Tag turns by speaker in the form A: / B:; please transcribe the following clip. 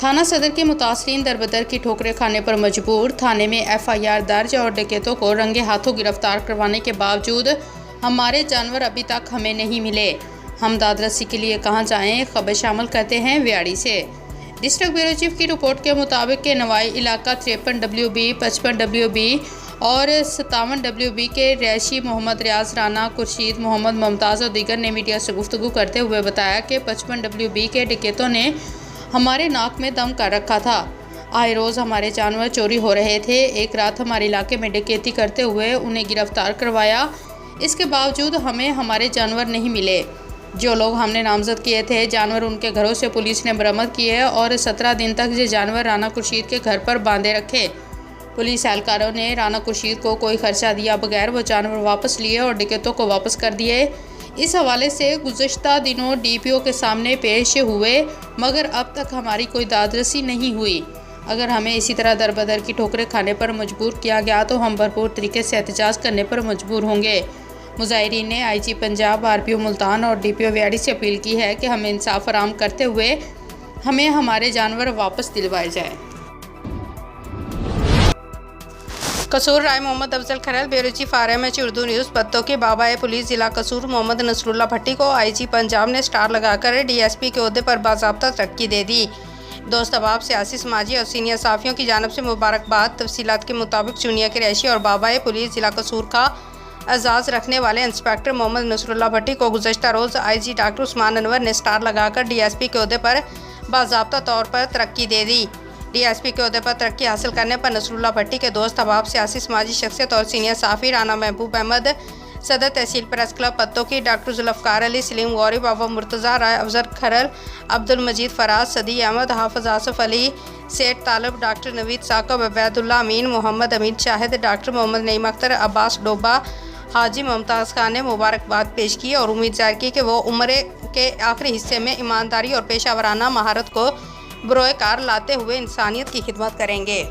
A: थाना सदर के मुतासरीन दरबदर की ठोकरें खाने पर मजबूर। थाने में FIR दर्ज और डकैतों को रंगे हाथों गिरफ्तार करवाने के बावजूद हमारे जानवर अभी तक हमें नहीं मिले। हम दादरसी के लिए कहां जाएं? खबर शामिल करते हैं व्याड़ी से। डिस्ट्रिक्ट ब्यूरो चीफ की रिपोर्ट के मुताबिक के नवाई इलाका 53 WB, 55 WB और 57 WB के रैशी मोहम्मद रियाज राना, खुर्शीद मोहम्मद मुमताज़ और दीगर ने मीडिया से गुफ्तगू करते हुए बताया कि 55 WB के डकैतों ने हमारे नाक में दम कर रखा था। आए रोज़ हमारे जानवर चोरी हो रहे थे। एक रात हमारे इलाके में डकैती करते हुए उन्हें गिरफ्तार करवाया। इसके बावजूद हमें हमारे जानवर नहीं मिले। जो लोग हमने नामजद किए थे जानवर, उनके घरों से पुलिस ने बरामद किए और 17 दिन तक ये जानवर राना खुर्शीद के घर पर बांधे रखे। पुलिस एहलकारों ने राना खुर्शीद को कोई खर्चा दिया बगैर वो जानवर वापस लिए और डकैतों को वापस कर दिए। इस हवाले से गुज़श्ता दिनों DPO के सामने पेश हुए, मगर अब तक हमारी कोई दादरसी नहीं हुई। अगर हमें इसी तरह दरबदर की ठोकरें खाने पर मजबूर किया गया तो हम भरपूर तरीके से एहतजाज करने पर मजबूर होंगे। मुजाहिरीन ने IG पंजाब, RPO मुल्तान और DPO व्याड़ी से अपील की है कि हमें इंसाफ फराहम करते हुए हमें हमारे जानवर वापस दिलवाए जाए। Kasur Rai Mohammad Afzal Kharal, bureau chief RMH Urdu news. पत्तों के बाबाए पुलिस जिला कसूर मोहम्मद नसरुल्लाह भट्टी को IG पंजाब ने स्टार लगाकर DSP के ओहदे पर बाज़ाब्ता तरक्की दे दी। दोस्त अहबाब, सियासी, समाजी और सीनियर साफ़ियों की जानिब से मुबारकबाद। तफसीलात के मुताबिक चुनिया के रैशी और बाबाए पुलिस जिला कसूर का एजाज़ रखने वाले इंस्पेक्टर मोहम्मद नसरुल्लाह भट्टी को गुज़श्ता रोज़ IG डॉक्टर उस्मान अनवर ने स्टार लगाकर DSP के ओहदे पर बाज़ाब्ता तौर पर तरक्की दे दी। DSP के ओहदे पर तरक्की हासिल करने पर नसरुल्लाह भट्टी के दोस्त अहबाब, सियासी, समाजी शख्सियत और सीनियर साफ़ी राना महबूब अहमद, सदर तहसील प्रेस क्लब पत्तों की डॉक्टर जुल्फ़कार अली, सलीम गौरी, बाबा मुर्तज़ा राय, अफजल खरल, अब्दुल मजीद फराज, सदी अहमद, हाफिज़ आसिफ अली, सेठ तालब, डॉक्टर नवीद साकब, अबैदुल्ला अमीन, मोहम्मद अमीन शाहिद, डॉक्टर मोहम्मद नईम अख्तर, अब्बास डोबा, हाजी मुमताज़ खान ने मुबारकबाद पेश की और उम्मीद ज़ाहिर की कि वो उम्र के आखिरी हिस्से में ईमानदारी और पेशा वराना महारत को बरोए कार लाते हुए इंसानियत की खिदमत करेंगे।